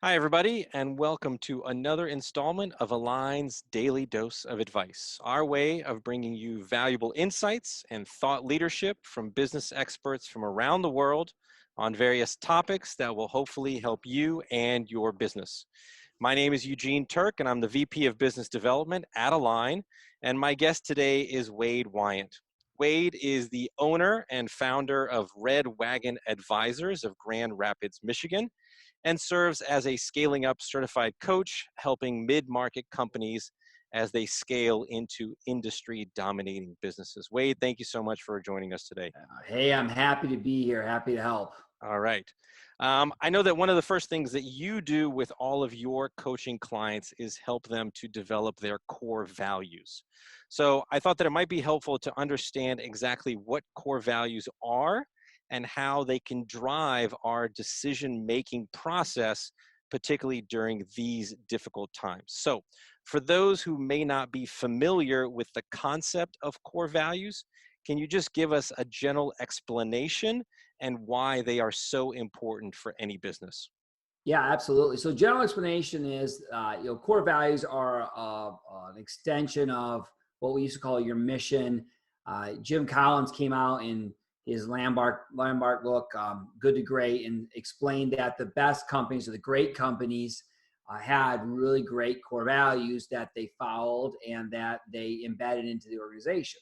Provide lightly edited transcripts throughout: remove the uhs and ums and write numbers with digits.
Hi, everybody, and welcome to another installment of Align's Daily Dose of Advice, our way of bringing you valuable insights and thought leadership from business experts from around the world on various topics that will hopefully help you and your business. My name is Eugene Turk, and I'm the VP of Business Development at Align, and my guest today is Wade Wyant. Wade is the owner and founder of Red Wagon Advisors of Grand Rapids, Michigan, and serves as a scaling up certified coach, helping mid-market companies as they scale into industry dominating businesses. Wade, thank you so much for joining us today. Hey, I'm happy to be here. Happy to help. All right. I know that one of the first things that you do with all of your coaching clients is help them to develop their core values. So I thought that it might be helpful to understand exactly what core values are and how they can drive our decision-making process, particularly during these difficult times. So for those who may not be familiar with the concept of core values, can you just give us a general explanation and why they are so important for any business? Yeah, absolutely. So, general explanation is, core values are an extension of what we used to call your mission. Jim Collins came out in his Landmark book, Good to Great, and explained that the best companies or the great companies had really great core values that they followed and that they embedded into the organization.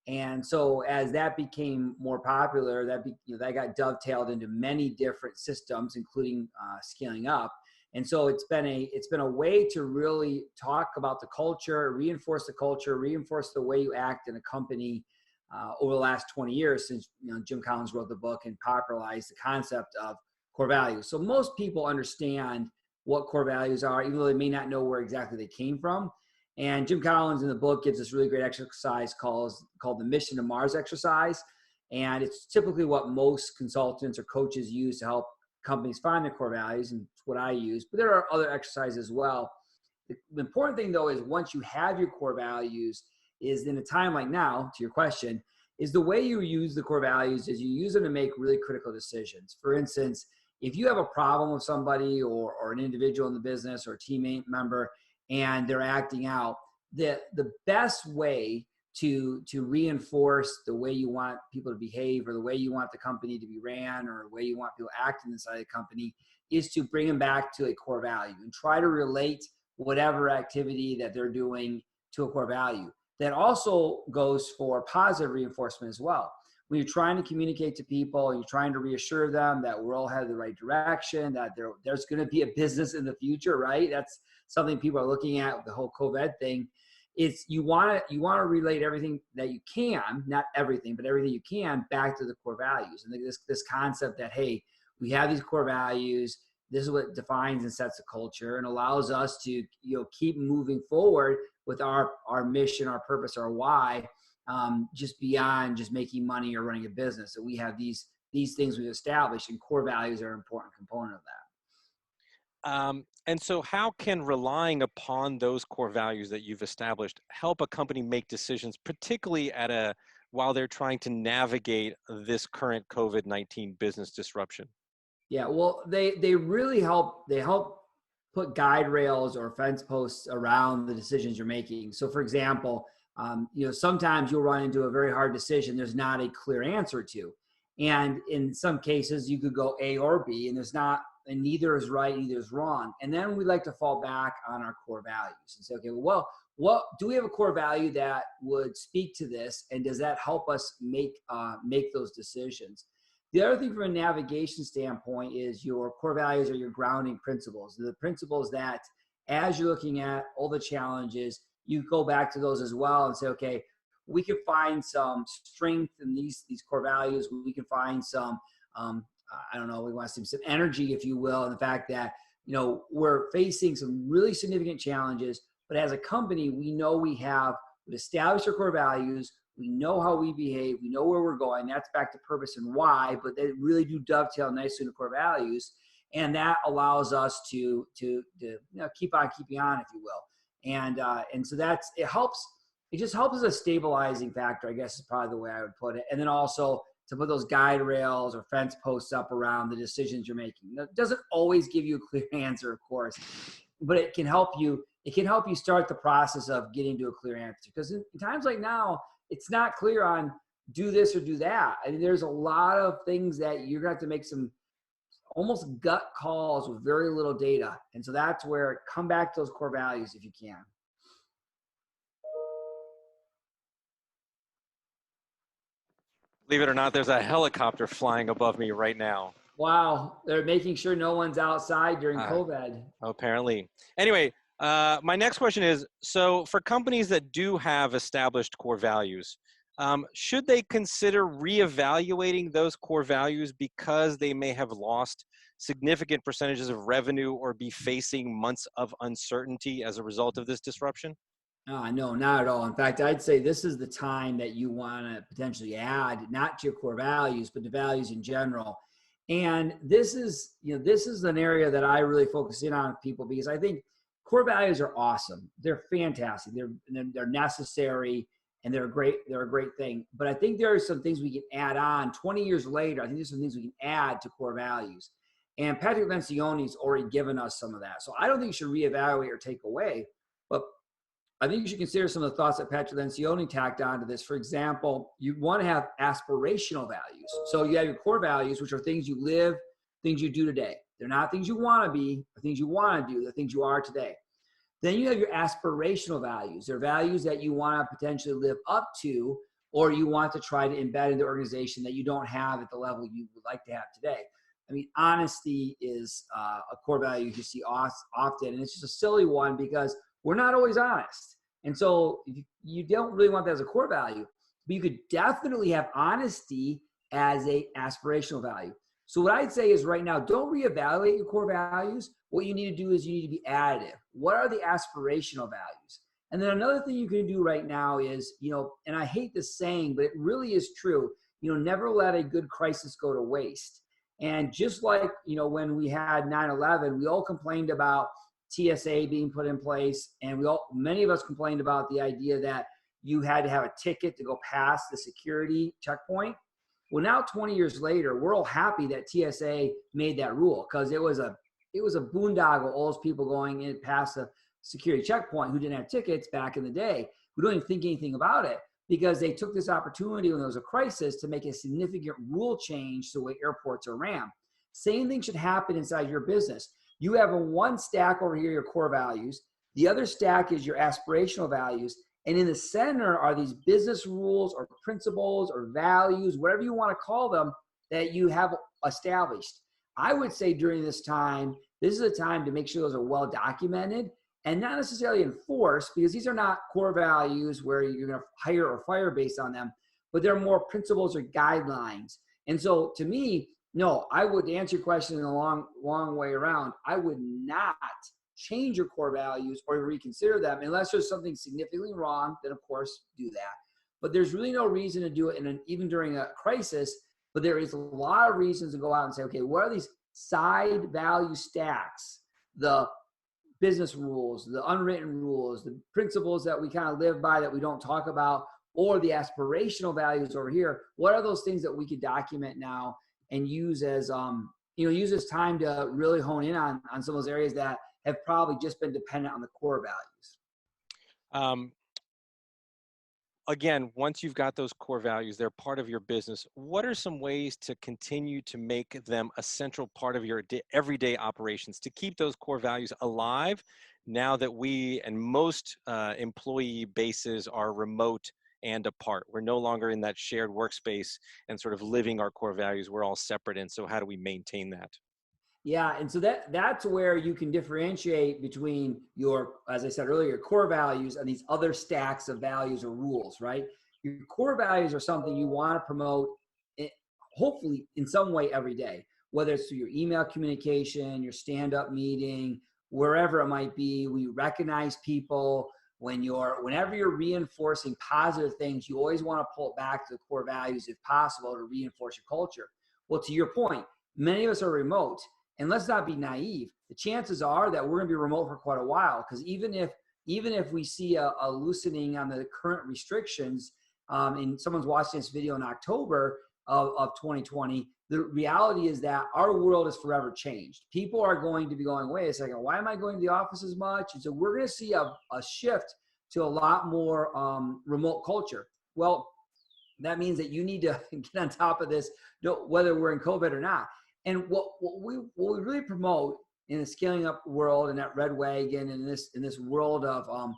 And so as that became more popular, that got dovetailed into many different systems, including scaling up. And so it's been a way to really talk about the culture, reinforce the way you act in a company over the last 20 years since Jim Collins wrote the book and popularized the concept of core values. So most people understand what core values are, even though they may not know where exactly they came from. And Jim Collins in the book gives this really great exercise called the Mission to Mars exercise. And it's typically what most consultants or coaches use to help companies find their core values, and it's what I use. But there are other exercises as well. The important thing, though, is once you have your core values, is in a time like now, to your question, is the way you use the core values is you use them to make really critical decisions. For instance, if you have a problem with somebody or an individual in the business or a teammate member, and they're acting out, the best way to reinforce the way you want people to behave or the way you want the company to be ran or the way you want people acting inside the company is to bring them back to a core value and try to relate whatever activity that they're doing to a core value. That also goes for positive reinforcement as well. When you're trying to communicate to people and you're trying to reassure them that we're all headed the right direction, that there's going to be a business in the future, right? That's something people are looking at with the whole COVID thing. It's you want to relate everything that you can, not everything, but everything you can back to the core values. And this concept that, hey, we have these core values. This is what defines and sets the culture and allows us to keep moving forward with our mission, our purpose, our why, just beyond just making money or running a business. So we have these things we've established, and core values are an important component of that. And so how can relying upon those core values that you've established help a company make decisions, particularly while they're trying to navigate this current COVID-19 business disruption? Yeah, well, they really help. They help put guide rails or fence posts around the decisions you're making. So, for example, sometimes you'll run into a very hard decision there's not a clear answer to, and in some cases you could go A or B, and neither is right, neither is wrong. And then we like to fall back on our core values and say, okay, well, what do we have a core value that would speak to this, and does that help us make those decisions? The other thing from a navigation standpoint is your core values are your grounding principles. The principles that as you're looking at all the challenges, you go back to those as well and say, okay, we can find some strength in these core values. We can find some, I don't know, we want to see some energy, if you will, in the fact that, we're facing some really significant challenges, but as a company, we know we've established our core values. We know how we behave. We know where we're going. That's back to purpose and why, but they really do dovetail nicely into core values. And that allows us to keep on keeping on, if you will. And so it helps. It just helps as a stabilizing factor, I guess is probably the way I would put it. And then also to put those guide rails or fence posts up around the decisions you're making. It doesn't always give you a clear answer, of course, but it can help you. It can help you start the process of getting to a clear answer. Because in times like now, it's not clear on do this or do that. I mean, there's a lot of things that you're going to have to make some almost gut calls with very little data. And so that's where come back to those core values if you can. Believe it or not, there's a helicopter flying above me right now. Wow, they're making sure no one's outside during COVID. Apparently. Anyway, my next question is, so for companies that do have established core values, should they consider reevaluating those core values because they may have lost significant percentages of revenue or be facing months of uncertainty as a result of this disruption? No, not at all. In fact, I'd say this is the time that you want to potentially add not to your core values, but to values in general. And this is, this is an area that I really focus in on with people because I think core values are awesome. They're fantastic. They're necessary and they're a great thing. But I think there are some things we can add on 20 years later. I think there's some things we can add to core values. And Patrick Lencioni's already given us some of that. So I don't think you should reevaluate or take away, but I think you should consider some of the thoughts that Patrick Lencioni tacked onto this. For example, you want to have aspirational values. So you have your core values, which are things you live, things you do today. They're not things you want to be or things you want to do. They're things you are today. Then you have your aspirational values. They're values that you want to potentially live up to or you want to try to embed in the organization that you don't have at the level you would like to have today. I mean, honesty is a core value you see often, and it's just a silly one because we're not always honest. And so you don't really want that as a core value, but you could definitely have honesty as a aspirational value. So what I'd say is right now, don't reevaluate your core values. What you need to do is you need to be additive. What are the aspirational values? And then another thing you can do right now is, and I hate this saying, but it really is true, never let a good crisis go to waste. And just like, when we had 9/11, we all complained about TSA being put in place. And many of us complained about the idea that you had to have a ticket to go past the security checkpoint. Well, now 20 years later, we're all happy that TSA made that rule because it was a boondoggle, all those people going in past the security checkpoint who didn't have tickets back in the day. We don't even think anything about it because they took this opportunity when there was a crisis to make a significant rule change to the way airports are ran. Same thing should happen inside your business. You have one stack over here, your core values. The other stack is your aspirational values. And in the center are these business rules or principles or values, whatever you want to call them, that you have established. I would say during this time, this is a time to make sure those are well documented and not necessarily enforced because these are not core values where you're going to hire or fire based on them, but they're more principles or guidelines. And so to me, no, I would answer your question in a long way around. I would not change your core values or reconsider them unless there's something significantly wrong, then of course do that. But there's really no reason to do it even during a crisis, but there is a lot of reasons to go out and say, okay, what are these side value stacks? The business rules, the unwritten rules, the principles that we kind of live by that we don't talk about, or the aspirational values over here. What are those things that we could document now and use as use this time to really hone in on some of those areas that have probably just been dependent on the core values. Again, once you've got those core values, they're part of your business. What are some ways to continue to make them a central part of your everyday operations, to keep those core values alive now that we and most employee bases are remote and apart? We're no longer in that shared workspace and sort of living our core values. We're all separate. And so how do we maintain that? Yeah, and so that's where you can differentiate between your, as I said earlier, core values and these other stacks of values or rules, right? Your core values are something you want to promote, hopefully in some way every day, whether it's through your email communication, your stand-up meeting, wherever it might be. We recognize people. Whenever you're reinforcing positive things, you always want to pull it back to the core values if possible to reinforce your culture. Well, to your point, many of us are remote. And let's not be naive. The chances are that we're going to be remote for quite a while because even if we see a loosening on the current restrictions, and someone's watching this video in October, of 2020. The reality is that our world is forever changed. People are going to be going, wait a second, why am I going to the office as much? And so we're going to see a shift to a lot more remote culture. Well, that means that you need to get on top of this, whether we're in COVID or not. And what we really promote in the scaling up world and at Red Wagon and in this world of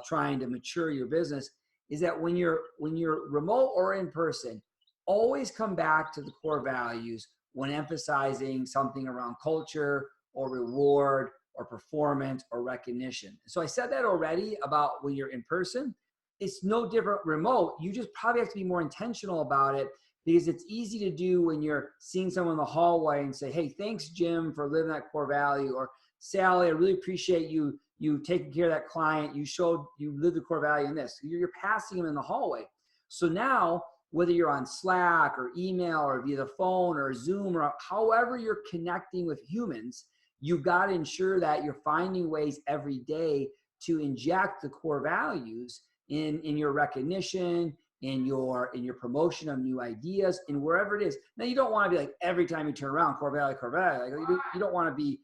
trying to mature your business is that when you're remote or in person, always come back to the core values when emphasizing something around culture or reward or performance or recognition. So I said that already about when you're in person. It's no different remote. You just probably have to be more intentional about it because it's easy to do when you're seeing someone in the hallway and say, hey, thanks, Jim, for living that core value. Or Sally, I really appreciate you taking care of that client. You lived the core value in this. You're passing them in the hallway. So now, whether you're on Slack or email or via the phone or Zoom or however you're connecting with humans, you've got to ensure that you're finding ways every day to inject the core values in your recognition, in your promotion of new ideas, and wherever it is. Now, you don't want to be like every time you turn around, core value, core value. Like, you don't want to be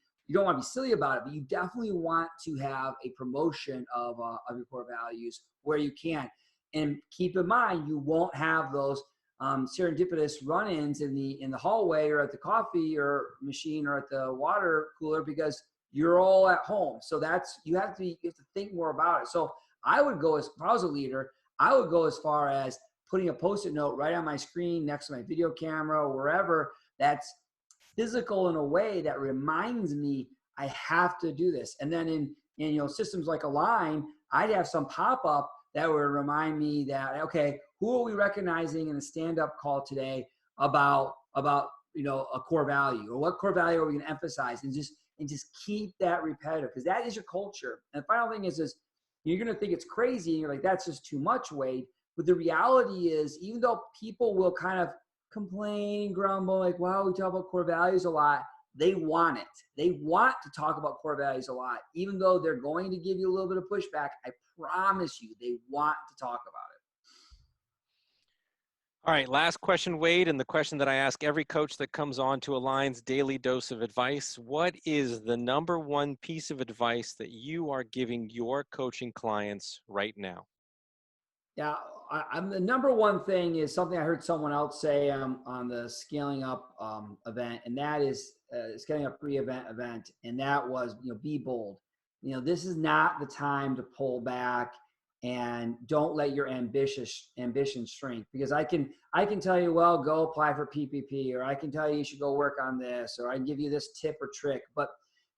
silly about it, but you definitely want to have a promotion of your core values where you can. And keep in mind, you won't have those serendipitous run-ins in the hallway or at the coffee or machine or at the water cooler because you're all at home. So you have to think more about it. So I would go if I was a leader, I would go as far as putting a Post-it note right on my screen next to my video camera or wherever that's physical in a way that reminds me I have to do this. And then in systems like Align, I'd have some pop-up that would remind me that, okay, who are we recognizing in the stand-up call today about a core value, or what core value are we going to emphasize, and just keep that repetitive because that is your culture. And the final thing is you're going to think it's crazy and you're like, that's just too much, Wade. But the reality is, even though people will kind of complain, grumble, like, wow, we talk about core values a lot, they want it. They want to talk about core values a lot. Even though they're going to give you a little bit of pushback, I promise you, they want to talk about it. All right, last question, Wade, and the question that I ask every coach that comes on to Align's Daily Dose of Advice. What is the number one piece of advice that you are giving your coaching clients right now? Yeah, I'm the number one thing is something I heard someone else say on the Scaling Up event, and that is Scaling Up event, and that was, be bold. This is not the time to pull back and don't let your ambition shrink, because I can tell you, well, go apply for PPP, or I can tell you should go work on this, or I can give you this tip or trick. But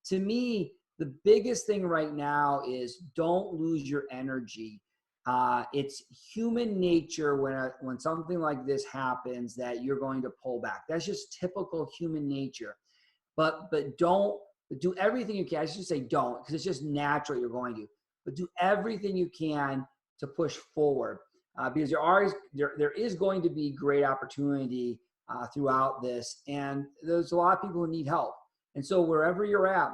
to me, the biggest thing right now is don't lose your energy. It's human nature when something like this happens that you're going to pull back. That's just typical human nature. But don't do everything you can. I should say don't, because it's just natural you're going to. But do everything you can to push forward, because there is going to be great opportunity throughout this, and there's a lot of people who need help. And so wherever you're at,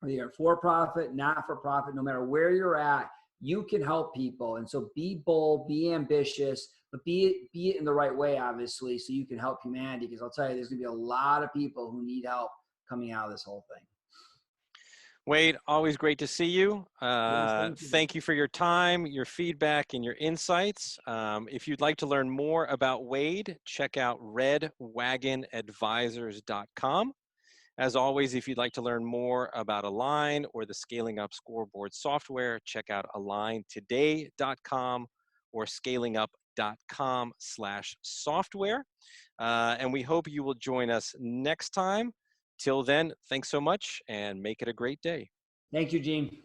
whether you're for profit, not for profit, no matter where you're at, you can help people. And so be bold, be ambitious, but be it in the right way, obviously, so you can help humanity. Because I'll tell you, there's going to be a lot of people who need help coming out of this whole thing. Wade, always great to see you. Yes, thank you. Thank you for your time, your feedback, and your insights. If you'd like to learn more about Wade, check out redwagonadvisors.com. As always, if you'd like to learn more about Align or the Scaling Up Scoreboard software, check out aligntoday.com or scalingup.com/software. And we hope you will join us next time. Till then, thanks so much and make it a great day. Thank you, Gene.